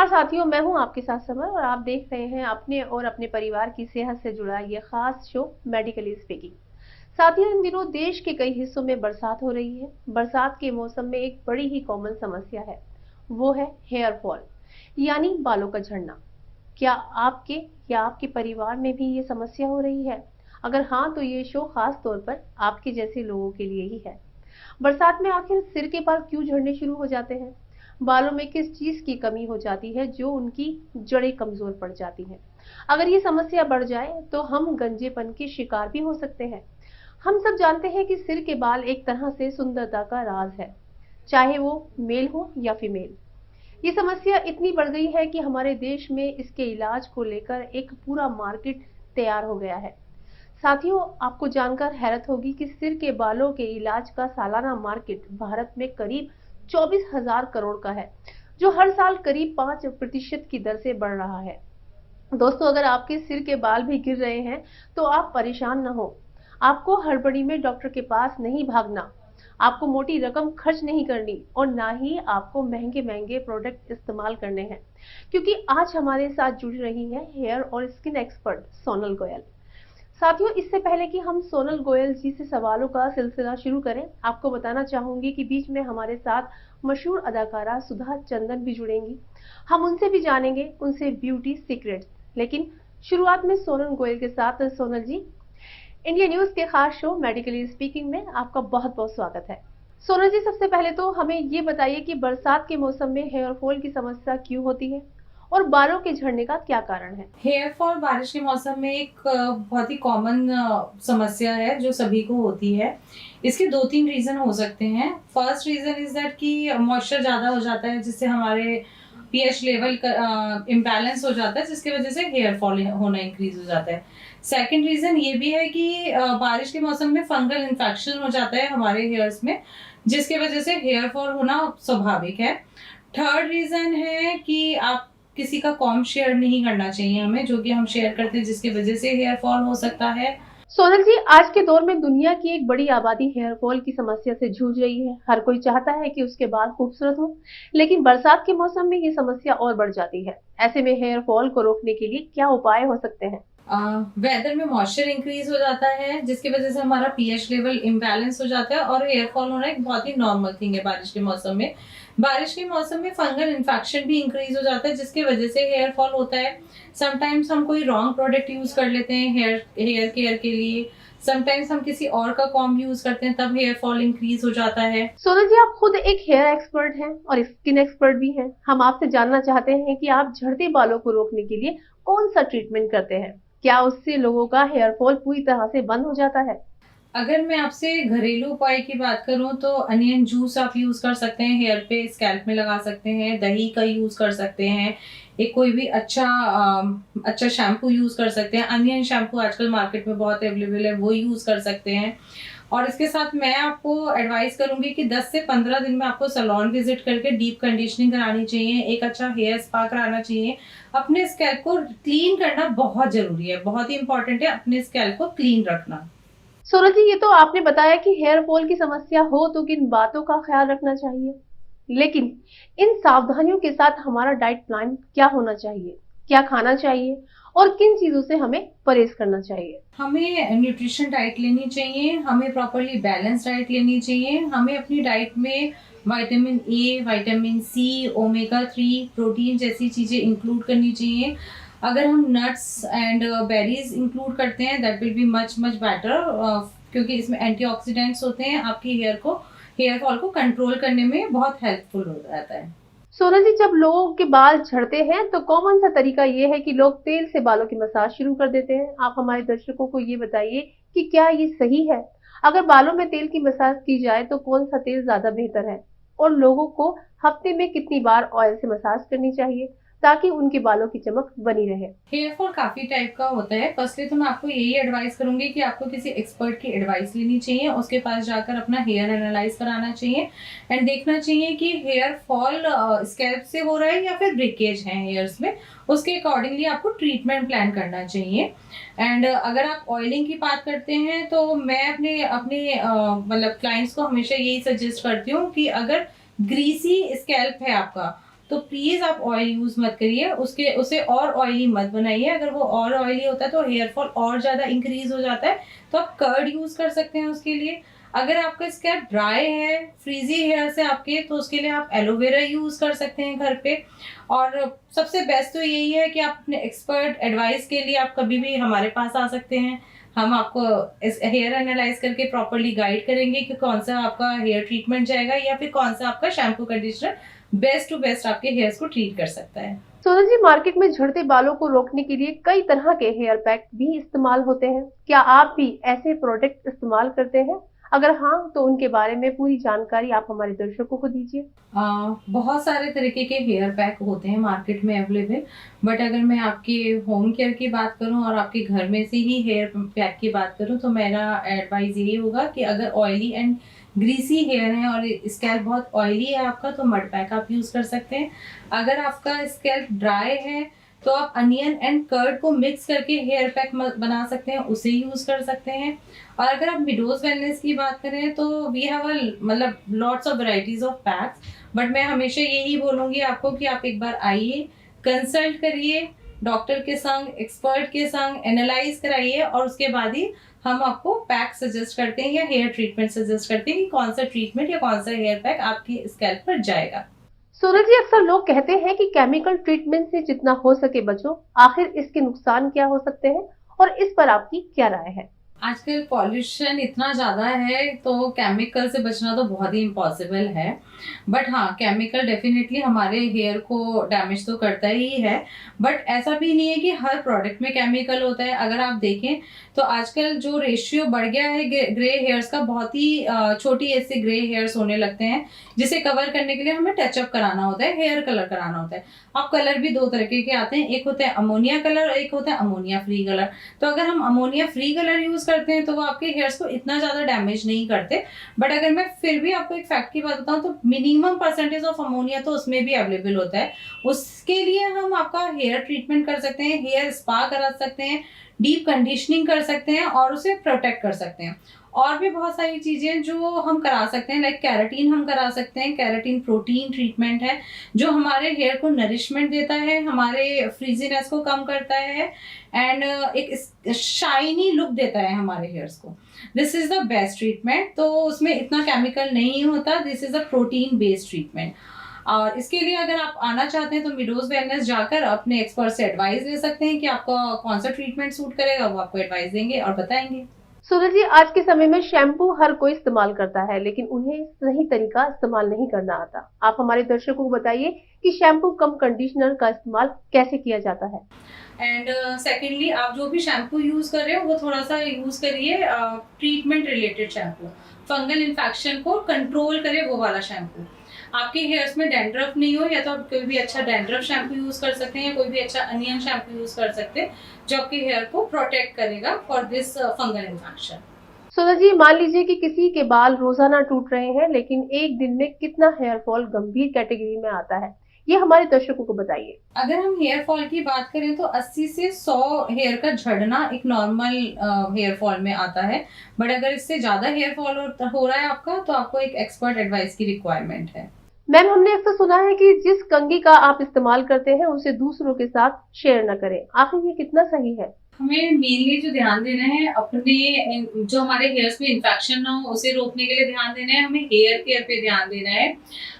नमस्कार साथियों, मैं हूं आपके साथ समर और आप देख रहे हैं अपने और अपने परिवार की सेहत से जुड़ा ये खास शो मेडिकली स्पीकिंग। साथियों, इन दिनों देश के कई हिस्सों में बरसात हो रही है। बरसात के मौसम में एक बड़ी ही कॉमन समस्या है, वो है हेयर फॉल, यानी बालों का झड़ना। क्या आपके या आपके परिवार में भी ये समस्या हो रही है? अगर हाँ, तो ये शो खास तौर पर आपके जैसे लोगों के लिए ही है। बरसात में आखिर सिर के बाल क्यों झड़ने शुरू हो जाते हैं? बालों में किस चीज की कमी हो जाती है जो उनकी जड़ें कमजोर पड़ जाती हैं? अगर ये समस्या बढ़ जाए तो हम गंजेपन के शिकार भी हो सकते हैं। हम सब जानते हैं कि सिर के बाल एक तरह से सुंदरता का राज है, चाहे वो मेल हो या फीमेल। ये समस्या इतनी बढ़ गई है कि हमारे देश में इसके इलाज को लेकर एक पूरा मार्केट तैयार हो गया है। साथियों, आपको जानकर हैरत होगी कि सिर के बालों के इलाज का सालाना मार्केट भारत में करीब 24,000 करोड़ का है, जो हर साल करीब 5% की दर से बढ़ रहा है। दोस्तों, अगर आपके सिर के बाल भी गिर रहे हैं तो आप परेशान न हो। आपको हड़बड़ी में डॉक्टर के पास नहीं भागना, आपको मोटी रकम खर्च नहीं करनी और ना ही आपको महंगे महंगे प्रोडक्ट इस्तेमाल करने हैं, क्योंकि आज हमारे साथ जुड़ रही है हेयर और स्किन एक्सपर्ट सोनल गोयल। साथियों, इससे पहले कि हम सोनल गोयल जी से सवालों का सिलसिला शुरू करें, आपको बताना चाहूंगी कि बीच में हमारे साथ मशहूर अदाकारा सुधा चंदन भी जुड़ेंगी। हम उनसे भी जानेंगे उनसे ब्यूटी सीक्रेट्स। लेकिन शुरुआत में सोनल गोयल के साथ। सोनल जी, इंडिया न्यूज के खास शो मेडिकली स्पीकिंग में आपका बहुत बहुत स्वागत है। सोनल जी, सबसे पहले तो हमें ये बताइए कि बरसात के मौसम में हेयर फॉल की समस्या क्यों होती है और बालों के झड़ने का क्या कारण है? हेयर फॉल बारिश के मौसम में एक बहुत ही कॉमन समस्या है जो सभी को होती है। इसके 2-3 रीज़न हो सकते हैं। फर्स्ट रीज़न इज़ दैट कि मॉइस्चर ज़्यादा हो जाता है जिससे हमारे पीएच लेवल का इम्बैलेंस हो जाता है, जिसकी वजह से हेयर फॉल होना इंक्रीज़ हो जाता है। सेकंड रीज़न ये भी है कि बारिश के मौसम में फंगल इन्फेक्शन हो जाता है हमारे हेयर्स में, जिसकी वजह से हेयर फॉल होना स्वाभाविक है। थर्ड रीज़न है कि आप किसी का कॉम्ब शेयर नहीं करना चाहिए हमें, जो कि हम शेयर करते हैं, जिसकी वजह से हेयर फॉल हो सकता है। सोनल जी, आज के दौर में दुनिया की एक बड़ी आबादी हेयर फॉल की समस्या से जूझ रही है। हर कोई चाहता है कि उसके बाल खूबसूरत हो, लेकिन बरसात के मौसम में ये समस्या और बढ़ जाती है। ऐसे में हेयर फॉल को रोकने के लिए क्या उपाय हो सकते हैं? वेदर में मॉइस्चर इंक्रीज हो जाता है, जिसकी वजह से हमारा पीएच लेवल इम्बैलेंस हो जाता है और हेयर फॉल होना एक बहुत ही नॉर्मल थिंग है बारिश के मौसम में। बारिश के मौसम में फंगल इन्फेक्शन भी इंक्रीज हो जाता है, जिसकी वजह से हेयर फॉल होता है। समटाइम्स हम कोई रॉन्ग प्रोडक्ट यूज कर लेते हैं हेयर केयर के लिए। समटाइम्स हम किसी और का कॉम्ब यूज करते हैं, तब हेयर फॉल इंक्रीज हो जाता है। सोनल जी, आप खुद एक हेयर एक्सपर्ट हैं और स्किन एक्सपर्ट भी हैं। हम आपसे जानना चाहते हैं कि आप झड़ते बालों को रोकने के लिए कौन सा ट्रीटमेंट करते हैं? क्या उससे लोगों का हेयर फॉल पूरी तरह से बंद हो जाता है? अगर मैं आपसे घरेलू उपाय की बात करूँ तो अनियन जूस आप यूज़ कर सकते हैं, हेयर पे स्कैल्प में लगा सकते हैं, दही का यूज़ कर सकते हैं, एक कोई भी अच्छा शैम्पू यूज़ कर सकते हैं। अनियन शैम्पू आजकल मार्केट में बहुत अवेलेबल है, वो यूज़ कर सकते हैं। और इसके साथ मैं आपको एडवाइस करूँगी कि 10 से 15 दिन में आपको सैलून विज़िट करके डीप कंडीशनिंग करानी चाहिए, एक अच्छा हेयर स्पा कराना चाहिए। अपने स्कैल्प को क्लीन करना बहुत ज़रूरी है, बहुत ही इम्पोर्टेंट है अपने स्कैल्प को क्लीन रखना। सोनल जी, ये तो आपने बताया कि हेयर फॉल की समस्या हो तो किन बातों का ख्याल रखना चाहिए, लेकिन इन सावधानियों के साथ हमारा डाइट प्लान क्या होना चाहिए? क्या खाना चाहिए और किन चीजों से हमें परहेज करना चाहिए? हमें न्यूट्रिशन डाइट लेनी चाहिए, हमें प्रॉपर्ली बैलेंस डाइट लेनी चाहिए, हमें अपनी डाइट में vitamin A, vitamin C, omega 3, protein जैसी चीज़ें इंक्लूड करनी चाहिए। अगर हम नट्स एंड बेरीज इंक्लूड करते हैं that will be much much better, क्योंकि इसमें एंटीऑक्सीडेंट्स होते हैं, आपकी हेयर फॉल को कंट्रोल करने में बहुत हेल्पफुल हो जाता है। सोनल जी, जब लोगों के बाल झड़ते हैं तो कॉमन सा तरीका ये है कि लोग तेल से बालों की मसाज शुरू कर देते हैं। आप हमारे दर्शकों को ये बताइए कि क्या ये सही है? अगर बालों में तेल की मसाज की जाए तो कौन सा तेल ज्यादा बेहतर है? और लोगों को हफ्ते में कितनी बार ऑयल से मसाज करनी चाहिए ताकि उनके बालों की चमक बनी रहे? हेयर फॉल काफ़ी टाइप का होता है। फर्स्टली तो मैं आपको यही एडवाइस करूँगी कि आपको किसी एक्सपर्ट की एडवाइस लेनी चाहिए, उसके पास जाकर अपना हेयर एनालाइज कराना चाहिए एंड देखना चाहिए कि हेयर फॉल स्कैल्प से हो रहा है या फिर ब्रेकेज है हेयर्स में। उसके अकॉर्डिंगली आपको ट्रीटमेंट प्लान करना चाहिए। एंड अगर आप ऑयलिंग की बात करते हैं तो मैं अपने अपने मतलब क्लाइंट्स को हमेशा यही सजेस्ट करती हूँ कि अगर ग्रीसी स्कैल्प है आपका, तो प्लीज आप ऑयल यूज मत करिए, उसे और ऑयली मत बनाइए। अगर वो और ऑयली होता है तो हेयर फॉल और ज्यादा इंक्रीज हो जाता है। तो आप कर्ड यूज कर सकते हैं उसके लिए। अगर आपका स्कैल्प ड्राई है, फ्रीजी हेयर से आपके, तो उसके लिए आप एलोवेरा यूज कर सकते हैं घर पे। और सबसे बेस्ट तो यही है कि आप अपने एक्सपर्ट एडवाइस के लिए आप कभी भी हमारे पास आ सकते हैं। हम आपको इस हेयर एनालाइज करके प्रॉपरली गाइड करेंगे कि कौन सा आपका हेयर ट्रीटमेंट जाएगा या फिर कौन सा आपका shampoo conditioner best to best आपके हेयर्स को ट्रीट कर सकता है। सोनल जी, मार्केट में झड़ते बालों को रोकने के लिए कई तरह के हेयर पैक भी इस्तेमाल होते हैं। क्या आप भी ऐसे प्रोडक्ट इस्तेमाल करते हैं? अगर हाँ, तो उनके बारे में पूरी जानकारी आप हमारे दर्शकों को दीजिए। बहुत सारे तरीके के हेयर पैक होते हैं मार्केट में अवेलेबल, बट अगर मैं आपके होम केयर की बात करूं और आपके घर में से ही हेयर पैक की बात करूं तो मेरा एडवाइस यही होगा कि अगर ऑयली एंड ग्रीसी हेयर है और स्कैल्प बहुत ऑयली है आपका, तो मड पैक आप यूज कर सकते हैं। अगर आपका स्कैल्प ड्राई है तो आप अनियन एंड कर्ड को मिक्स करके हेयर पैक बना सकते हैं, उसे यूज कर सकते हैं। और अगर आप मिडोज वेलनेस की बात करें तो वी हैव मतलब lots of varieties of PACS, but मैं हमेशा यही बोलूंगी आपको कि आप एक बार आइए, कंसल्ट करिए डॉक्टर के संग, एक्सपर्ट के संग, एनालाइज कराइए और उसके बाद ही हम आपको पैक सजेस्ट करते हैं या हेयर ट्रीटमेंट सजेस्ट करते हैं कि कौन सा ट्रीटमेंट या कौन सा हेयर पैक आपकी स्कैल्प पर जाएगा। सोनल जी, अक्सर लोग कहते हैं कि केमिकल ट्रीटमेंट से जितना हो सके बचो। आखिर इसके नुकसान क्या हो सकते हैं और इस पर आपकी क्या राय है? आजकल पॉल्यूशन इतना ज़्यादा है तो केमिकल से बचना तो बहुत ही इम्पॉसिबल है। बट हाँ, केमिकल डेफिनेटली हमारे हेयर को डैमेज तो करता ही है, बट ऐसा भी नहीं है कि हर प्रोडक्ट में केमिकल होता है। अगर आप देखें तो आजकल जो रेशियो बढ़ गया है ग्रे हेयर्स का, बहुत ही छोटी एज से ग्रे हेयर्स होने लगते हैं, जिसे कवर करने के लिए हमें टचअप कराना होता है, हेयर कलर कराना होता है। अब कलर भी दो तरीके के आते हैं, एक होता है अमोनिया कलर और एक होता है अमोनिया फ्री कलर। तो अगर हम अमोनिया फ्री कलर यूज करते हैं तो वो आपके हेयर्स को इतना ज्यादा डैमेज नहीं करते। बट अगर मैं फिर भी आपको एक फैक्ट की बात बताऊं तो मिनिमम परसेंटेज ऑफ अमोनिया तो उसमें भी अवेलेबल होता है। उसके लिए हम आपका हेयर ट्रीटमेंट कर सकते हैं, हेयर स्पा करा सकते हैं, डीप कंडीशनिंग कर सकते हैं और उसे प्रोटेक्ट कर सकते हैं। और भी बहुत सारी चीजें जो हम करा सकते हैं, लाइक कैराटीन हम करा सकते हैं। कैराटीन प्रोटीन ट्रीटमेंट है जो हमारे हेयर को नरिशमेंट देता है, हमारे फ्रीजीनेस को कम करता है एंड एक शाइनी लुक देता है हमारे हेयर्स को। This is the best treatment. तो उसमें इतना केमिकल नहीं होता, this is a protein based treatment. और इसके लिए अगर आप आना चाहते हैं तो मिडोज वेलनेस जाकर अपने एक्सपर्ट से एडवाइस ले सकते हैं कि आपका कौन सा ट्रीटमेंट सूट करेगा, वो आपको एडवाइस देंगे और बताएंगे। सोनल जी, आज के समय में शैम्पू हर कोई इस्तेमाल करता है, लेकिन उन्हें सही तरीका इस्तेमाल नहीं करना आता। आप हमारे दर्शकों को बताइए कि शैम्पू कम कंडीशनर का इस्तेमाल कैसे किया जाता है। एंड सेकेंडली, आप जो भी शैम्पू यूज कर रहे हो वो थोड़ा सा यूज करिए treatment related shampoo, fungal infection को कंट्रोल करे वो वाला शैम्पू। आपके हेयर्स में डैंड्रफ नहीं हो, या तो आप कोई भी अच्छा डैंड्रफ शैम्पू यूज कर सकते हैं या कोई भी अच्छा अनियन शैम्पू यूज कर सकते हैं जो आपके हेयर को प्रोटेक्ट करेगा for this fungal infection. Sonal ji, मान लीजिए कि किसी के बाल रोजाना टूट रहे हैं, लेकिन एक दिन में कितना हेयर फॉल गंभीर कैटेगरी में आता है, ये हमारे दर्शकों को बताइए। अगर हम हेयर फॉल की बात करें तो 80 से 100 हेयर का झड़ना एक नॉर्मल हेयर फॉल में आता है। बट अगर इससे ज्यादा हेयर फॉल हो रहा है आपका तो आपको एक एक्सपर्ट एडवाइस की रिक्वायरमेंट है। मैम, हमने अक्सर सुना है कि जिस कंघी का आप इस्तेमाल करते हैं उसे दूसरों के साथ शेयर न करें। आखिर ये कितना सही है? हमें मेनली जो ध्यान देना है अपने जो हमारे हेयर्स में इन्फेक्शन ना हो उसे रोकने के लिए ध्यान देना है, हमें हेयर केयर पे ध्यान देना है।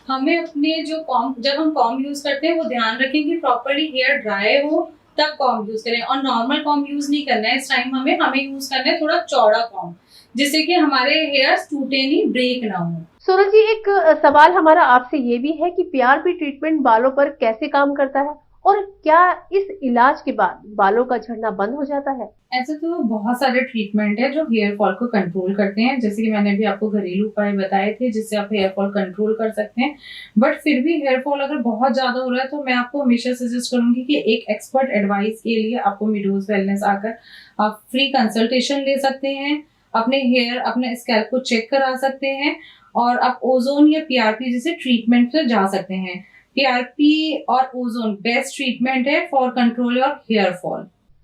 हमें अपने जो कॉम्ब, जब हम कॉम्ब यूज करते हैं वो ध्यान रखें कि प्रॉपरली हेयर ड्राई हो तब कॉम्ब यूज करें, और नॉर्मल कॉम्ब यूज नहीं करना है इस टाइम। हमें यूज करना है थोड़ा चौड़ा कॉम्ब, जिससे कि हमारे हेयर्स टूटे नहीं, ब्रेक ना हो। सोनल जी, एक सवाल हमारा आपसे ये भी है कि पीआरपी ट्रीटमेंट बालों पर कैसे काम करता है और क्या इस इलाज के बाद बालों का झड़ना बंद हो जाता है? ऐसे तो बहुत सारे ट्रीटमेंट है जो हेयर फॉल को कंट्रोल करते हैं, जैसे कि मैंने भी आपको घरेलू उपाय बताए थे जिससे आप हेयर फॉल कंट्रोल कर सकते हैं। बट फिर भी हेयर फॉल अगर बहुत ज्यादा हो रहा है तो मैं आपको हमेशा सजेस्ट करूंगी कि एक एक्सपर्ट एडवाइस के लिए आपको मिडोज वेलनेस आकर आप फ्री कंसल्टेशन ले सकते हैं, अपने हेयर, अपने स्कैल्प को चेक करा सकते हैं और आप ओजोन या पीआरपी जैसे ट्रीटमेंट पे जा सकते हैं। पीआरपी और ओजोन बेस्ट ट्रीटमेंट है for control your hair fall.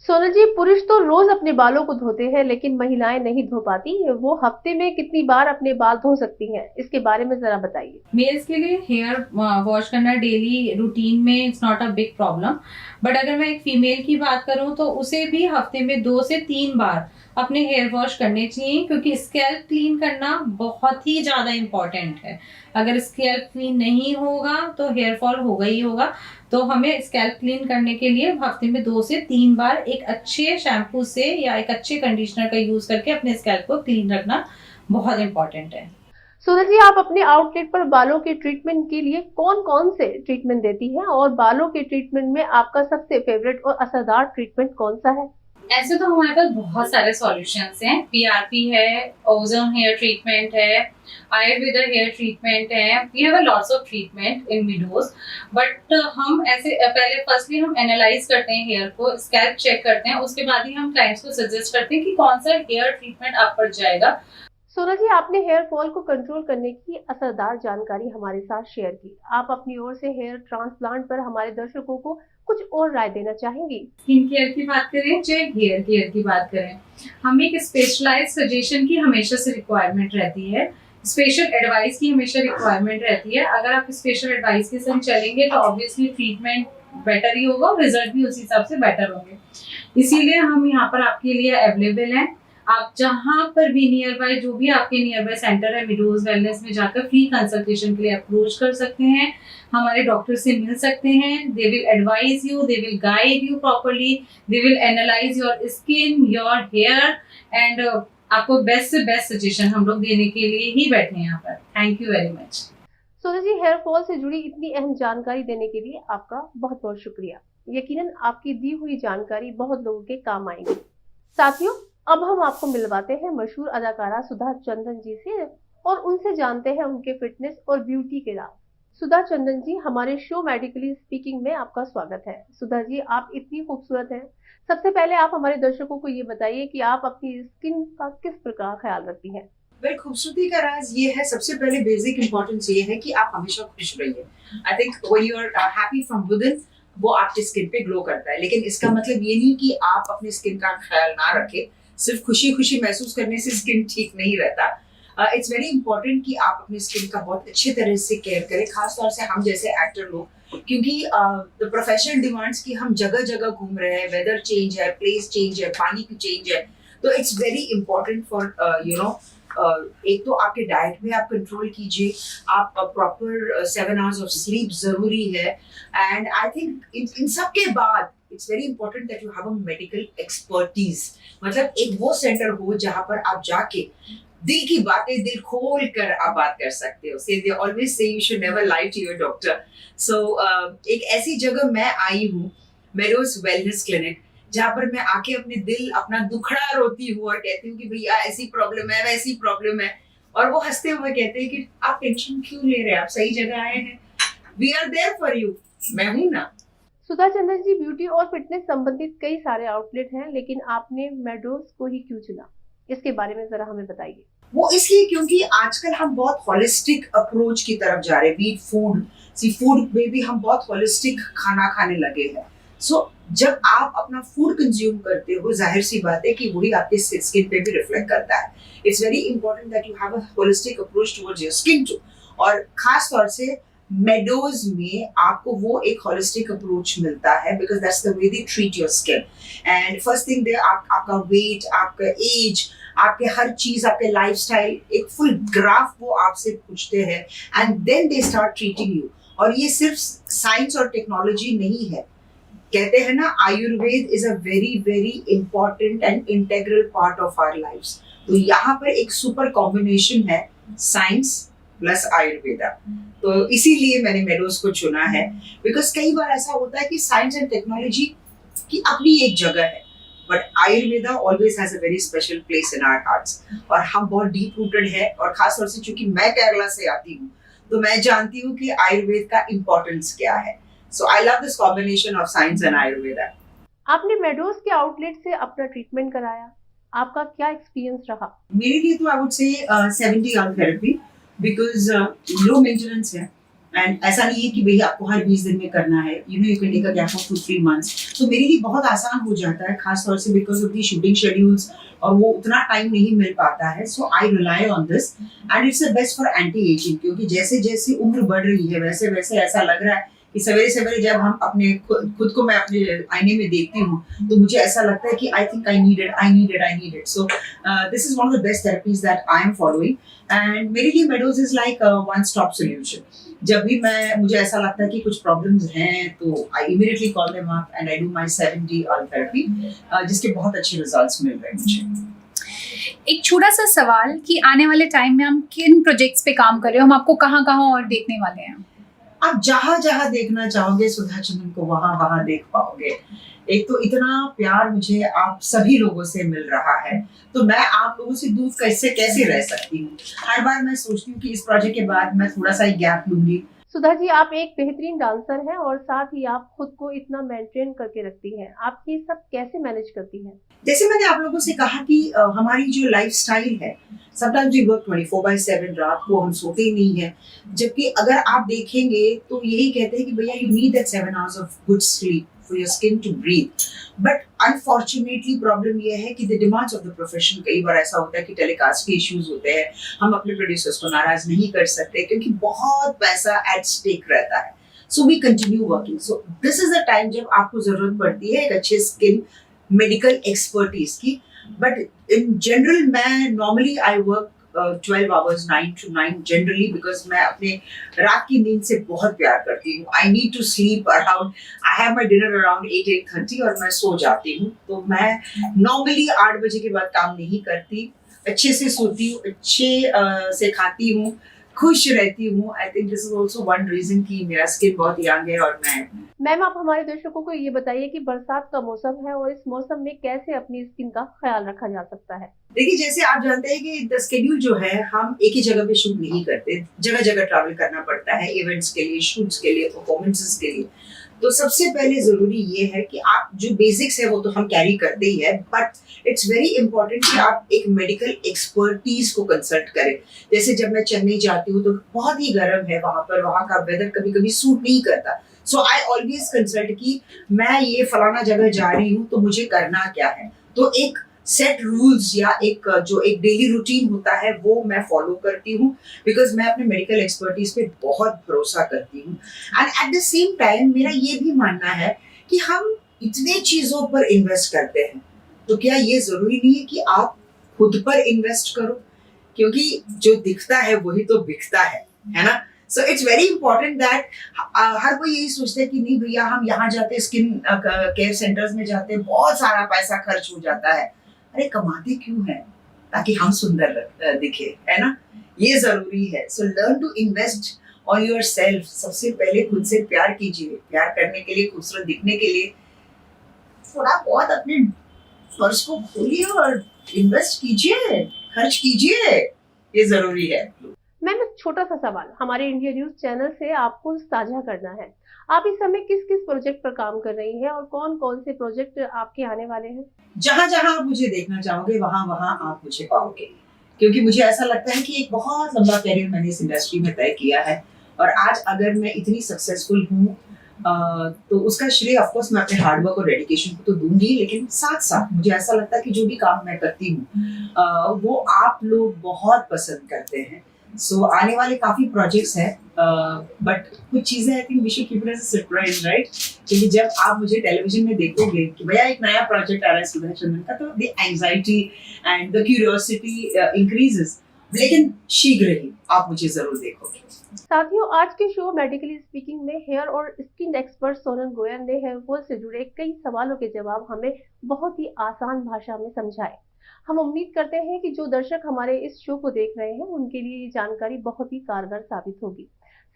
Sonal ji, पुरुष तो रोज अपने बालों को धोते हैं लेकिन महिलाएं नहीं धो पाती। वो हफ्ते में कितनी बार अपने बाल धो सकती हैं, इसके बारे में जरा बताइए। मेल्स के लिए हेयर वॉश करना डेली रूटीन में it's not a big problem, but अगर मैं एक फीमेल की बात करूं तो उसे भी हफ्ते में 2 से 3 बार अपने हेयर वॉश करने चाहिए, क्योंकि स्कैल्प क्लीन करना बहुत ही ज्यादा इंपॉर्टेंट है। अगर स्कैल्प क्लीन नहीं होगा तो हेयर फॉल होगा ही होगा। तो हमें स्कैल्प क्लीन करने के लिए हफ्ते में 2 से 3 बार एक अच्छे शैम्पू से या एक अच्छे कंडीशनर का यूज करके अपने स्कैल्प को क्लीन रखना बहुत इंपॉर्टेंट है। सोनल जी, आप अपने आउटलेट पर बालों के ट्रीटमेंट के लिए कौन-कौन से ट्रीटमेंट देती हैं और बालों के ट्रीटमेंट में आपका सबसे फेवरेट और असरदार ट्रीटमेंट कौन सा है? ऐसे तो हमारे पास बहुत सारे सॉल्यूशंस हैं। पीआरपी है, ओजोन हेयर ट्रीटमेंट है, आयुर्वेदा हेयर ट्रीटमेंट है। We have a lots of treatment in Meadows, but हम ऐसे पहले फर्स्टली हम एनालाइज करते हैं हेयर को, स्कैल्प चेक करते हैं, उसके बाद ही हम क्लाइंट्स को सजेस्ट करते हैं कि कौन सा हेयर ट्रीटमेंट आप पर जाएगा। सोनल जी, आपने हेयर फॉल को कंट्रोल करने की असरदार जानकारी हमारे साथ शेयर की। आप अपनी ओर से हेयर ट्रांसप्लांट पर हमारे दर्शकों को कुछ और राय देना चाहेंगी? स्किन केयर की बात करें चाहे हेयर केयर की बात करें, हमें एक स्पेशलाइज्ड सजेशन की हमेशा से रिक्वायरमेंट रहती है, स्पेशल एडवाइस की हमेशा रिक्वायरमेंट रहती है। अगर आप स्पेशल एडवाइस के संग चलेंगे तो ऑब्वियसली ट्रीटमेंट बेटर ही होगा और रिजल्ट भी उसी हिसाब से बेटर होंगे। इसीलिए हम यहाँ पर आपके लिए अवेलेबल हैं। आप जहाँ पर भी नियर बाय, जो भी आपके नियर बाय सेंटर है, मिडोज वेलनेस में जाकर फ्री कंसल्टेशन के लिए अप्रोच कर सकते हैं, हमारे डॉक्टर से मिल सकते हैं। They will advise you, they will guide you properly, they will analyse your skin, your hair, and आपको बेस्ट से बेस्ट सजेशन हम लोग देने के लिए ही बैठे हैं यहाँ पर। Thank you very much. Sonal ji, hair fall से जुड़ी इतनी अहम जानकारी देने के लिए आपका बहुत बहुत शुक्रिया। यकीनन आपकी दी हुई जानकारी बहुत लोगों के काम आएगी। साथियों, अब हम आपको मिलवाते हैं मशहूर अदाकारा सुधा चंदन जी से और उनसे जानते हैं उनके फिटनेस और ब्यूटी के राज। सुधा चंदन जी, हमारे शो मेडिकली स्पीकिंग में आपका स्वागत है। सुधा जी, आप इतनी खूबसूरत हैं। सबसे पहले आप हमारे दर्शकों को ये बताइए कि आप अपनी स्किन का किस प्रकार ख्याल रखती हैं? खूबसूरती का राज ये है, सबसे पहले बेसिक इंपॉर्टेंस ये है कि आप हमेशा खुश रहिए। I think when you are happy from within, वो आपकी स्किन पे ग्लो करता है। लेकिन इसका मतलब ये नहीं कि आप अपनी स्किन का ख्याल ना रखें। सिर्फ खुशी खुशी महसूस करने से स्किन ठीक नहीं रहता। इट्स वेरी इंपॉर्टेंट कि आप अपनी स्किन का बहुत अच्छी तरह से केयर करें, खासतौर से हम जैसे एक्टर लोग, क्योंकि द प्रोफेशनल डिमांड्स की हम जगह जगह घूम रहे हैं, वेदर चेंज है, प्लेस चेंज है, पानी की चेंज है, तो इट्स वेरी इंपॉर्टेंट फॉर एक तो आपके डाइट में आप कंट्रोल कीजिए, आप प्रॉपर 7 आवर्स ऑफ स्लीप जरूरी है, एंड आई थिंक इन सब के बाद it's very important that you have a medical expertise. मतलब एक वो सेंटर हो जहां पर आप जाके दिल की बातें दिल खोल कर आप बात कर सकते हो। They always say you should never lie to your doctor. So एक ऐसी जगह मैं आई हूँ, मेडोज वेलनेस क्लिनिक, जहाँ पर मैं आके अपने दिल अपना दुखड़ा रोती हूँ और कहती हूँ कि भैया ऐसी प्रॉब्लम है, वैसी प्रॉब्लम है, और वो हंसते हुए कहते हैं कि आप टेंशन क्यों ले रहे हैं, आप सही जगह आए हैं, we are there for you, मैं हूँ ना। सुधा चंदन जी, ब्यूटी और फिटनेस संबंधित कई सारे आउटलेट हैं, लेकिन आपने मेडोज को ही क्यों चुना? इसके बारे में जरा हमें बताइए। वो इसलिए क्योंकि आजकल हम बहुत होलिस्टिक अप्रोच की तरफ जा रहे हैं। बीट फूड, फूड में भी हम बहुत होलिस्टिक खाना खाने लगे हैं। सो जब आप अपना फूड कंज्यूम करते हो, जाहिर सी बात है कि वही आपके स्किन पे भी रिफ्लेक्ट करता है। It's very important that you have a holistic approach towards your skin too, और खास तौर से मेडोज में आपको वो एक होलिस्टिक अप्रोच मिलता है, because that's the way they treat your skin. And first thing, आपका वेट, आपका एज, आपके हर चीज, आपके लाइफस्टाइल, एक फुल ग्राफ वो आपसे पूछते हैं, and then they start treating you. और ये सिर्फ साइंस और टेक्नोलॉजी नहीं है। कहते हैं ना, Ayurveda is a very very important and integral part of our lifes. तो यहाँ पर एक सुपर कॉम्बिनेशन है, साइंस प्लस आयुर्वेदा। तो इसीलिए मैंने मेडोज को चुना है, बिकॉज कई बार ऐसा होता है कि साइंस एंड टेक्नोलॉजी की अपनी एक जगह है, but Ayurveda always has a very special place in our hearts. और हम बहुत डीप रूटेड है, और खासतौर से चूंकि मैं केरला से आती हूँ, तो मैं जानती हूँ कि आयुर्वेद का इम्पोर्टेंस क्या है। So I love this combination of science and Ayurveda. आपने मेडोज के आउटलेट से अपना ट्रीटमेंट कराया, आपका क्या एक्सपीरियंस रहा? मेरे लिए तो I would say 70 hour therapy, because low maintenance है, एंड ऐसा नहीं है कि भैया आपको हर 20 दिन में करना है, you can take a gap of 2-3 months. तो मेरे लिए बहुत आसान हो जाता है, खास तौर से because of the shooting schedules, और वो उतना टाइम नहीं मिल पाता है। So I rely on this and it's the best for anti ageing, क्योंकि जैसे जैसे उम्र बढ़ रही है वैसे वैसे ऐसा लग रहा है कि सवेरे सवेरे जब हम अपने खुद को मैं अपने आईने में देखती हूँ तो मुझे ऐसा लगता है कि I think I need it. So this is one of the best therapies that I am following, and मेरे लिए meadows is like one stop solution. जब भी मुझे ऐसा लगता है कि कुछ प्रॉब्लम्स हैं तो I immediately call them up and I do my 7D oil therapy, जिसके बहुत अच्छे रिजल्ट्स मिल रहे हैं मुझे। एक छोटा सा सवाल कि आने वाले टाइम में हम किन प्रोजेक्ट्स पे काम कर रहे हो, हम आपको कहाँ कहाँ और देखने वाले हैं? आप जहां जहां देखना चाहोगे सुधा चंदन को वहां वहां देख पाओगे। एक तो इतना प्यार मुझे आप सभी लोगों से मिल रहा है, तो मैं आप लोगों से दूर कैसे रह सकती हूँ। हर बार मैं सोचती हूँ कि इस प्रोजेक्ट के बाद मैं थोड़ा सा गैप लूंगी। सुधा जी, आप एक बेहतरीन डांसर हैं और साथ ही आप खुद को इतना मेंटेन करके रखती हैं। आप ये सब कैसे मैनेज करती हैं? जैसे मैंने आप लोगों से कहा कि हमारी जो लाइफस्टाइल है, समटाइम्स वी वर्क 24/7, रात को हम सोते ही नहीं है। जबकि अगर आप देखेंगे तो यही कहते हैं कि भैया you need that 7 hours of good sleep for your skin to breathe. But unfortunately problem ये है कि the demands of the profession, कई बार ऐसा होता है कि टेलीकास्ट के इश्यूज होते हैं, हम अपने प्रोड्यूसर्स को नाराज नहीं कर सकते क्योंकि बहुत पैसा एट स्टेक रहता है। So we continue working. So this is the time जब आपको जरूरत पड़ती है एक अच्छे स्किन मेडिकल एक्सपर्टीज की। बट इन जनरल मैं normally I work 12 hours 9 to 9 generally, because मैं अपने रात की नींद से बहुत प्यार करती हूँ। I need to sleep around, I have my dinner around 8-8:30 और मैं सो जाती हूँ। तो मैं नॉर्मली 8 बजे के बाद काम नहीं करती, अच्छे से सोती हूँ, अच्छे से खाती हूँ, खुश रहती हूँ। I think this is also one reason कि मेरा स्किन बहुत यंग है। और मैम, आप हमारे दर्शकों को ये बताइए कि बरसात का मौसम है और इस मौसम में कैसे अपनी स्किन का ख्याल रखा जा सकता है? देखिए, जैसे आप जानते हैं कि द शेड्यूल जो है, हम एक ही जगह पे शूट नहीं करते, जगह जगह ट्रैवल करना पड़ता है इवेंट्स के लिए, शूट्स के लिए, परफॉर्मेंसेस के लिए। तो सबसे पहले जरूरी ये है कि आप जो बेसिक्स है वो तो हम कैरी करते ही है, बट इट्स वेरी इंपॉर्टेंट कि आप एक मेडिकल एक्सपर्टीज को कंसल्ट करें। जैसे जब मैं चेन्नई जाती हूँ तो बहुत ही गर्म है वहां पर, वहां का वेदर कभी कभी सूट नहीं करता। सो आई ऑलवेज कंसल्ट कि मैं ये फलाना जगह जा रही हूँ तो मुझे करना क्या है। तो एक सेट रूल्स या एक डेली रूटीन होता है वो मैं फॉलो करती हूँ, बिकॉज मैं अपने मेडिकल एक्सपर्टीज पे बहुत भरोसा करती हूँ। And at the same time मेरा ये भी मानना है कि हम इतने चीजों पर इन्वेस्ट करते हैं तो क्या ये जरूरी नहीं है कि आप खुद पर इन्वेस्ट करो, क्योंकि जो दिखता है वही तो बिकता है ना। So it's very important that हर कोई यही सोचता है कि नहीं भैया हम यहाँ जाते, स्किन केयर सेंटर्स में जाते, बहुत सारा पैसा खर्च हो जाता है। अरे कमाते क्यों है? ताकि हम सुंदर दिखे, है ना, ये जरूरी है। So learn to invest on your self. सबसे पहले खुद से प्यार कीजिए। प्यार करने के लिए, खूबसूरत दिखने के लिए थोड़ा बहुत अपने पर्स को खोलिए और इन्वेस्ट कीजिए, खर्च कीजिए, ये जरूरी है। मैम, एक छोटा सा सवाल हमारे इंडिया न्यूज चैनल से आपको साझा करना है। आप इस समय किस किस प्रोजेक्ट पर काम कर रही हैं और कौन कौन से प्रोजेक्ट आपके आने वाले हैं? जहां जहां आप मुझे देखना चाहोगे वहां वहां आप मुझे पाओगे, क्योंकि मुझे ऐसा लगता है कि एक बहुत लंबा कैरियर मैंने इस इंडस्ट्री में तय किया है। और आज अगर मैं इतनी सक्सेसफुल हूँ तो उसका श्रेय ऑफ कोर्स मैं अपने हार्डवर्क और डेडिकेशन को तो दूंगी, लेकिन साथ साथ मुझे ऐसा लगता है कि जो भी काम मैं करती हूँ वो आप लोग बहुत पसंद करते हैं। सो आने वाले काफी प्रोजेक्ट्स हैं, बट कुछ चीजें I think we should keep it as a surprise, right? क्योंकि जब आप मुझे टेलीविजन में देखोगे कि भैया एक नया प्रोजेक्ट आ रहा है सुधा चंदन का, तो the anxiety and the curiosity increases. लेकिन शीघ्र ही आप मुझे जरूर देखोगे। साथियों, आज के शो मेडिकली स्पीकिंग में हेयर और स्किन एक्सपर्ट सोनल गोयल ने हेयर फॉल से जुड़े कई सवालों के जवाब हमें बहुत ही आसान भाषा में समझाए। हम उम्मीद करते हैं कि जो दर्शक हमारे इस शो को देख रहे हैं उनके लिए ये जानकारी बहुत ही कारगर साबित होगी।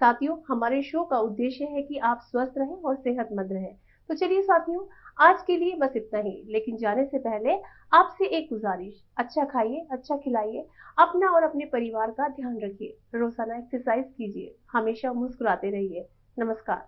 साथियों, हमारे शो का उद्देश्य है कि आप स्वस्थ रहें और सेहतमंद रहें। तो चलिए साथियों, आज के लिए बस इतना ही। लेकिन जाने से पहले आपसे एक गुजारिश, अच्छा खाइए, अच्छा खिलाइए, अपना और अपने परिवार का ध्यान रखिए, रोजाना एक्सरसाइज कीजिए, हमेशा मुस्कुराते रहिए। नमस्कार।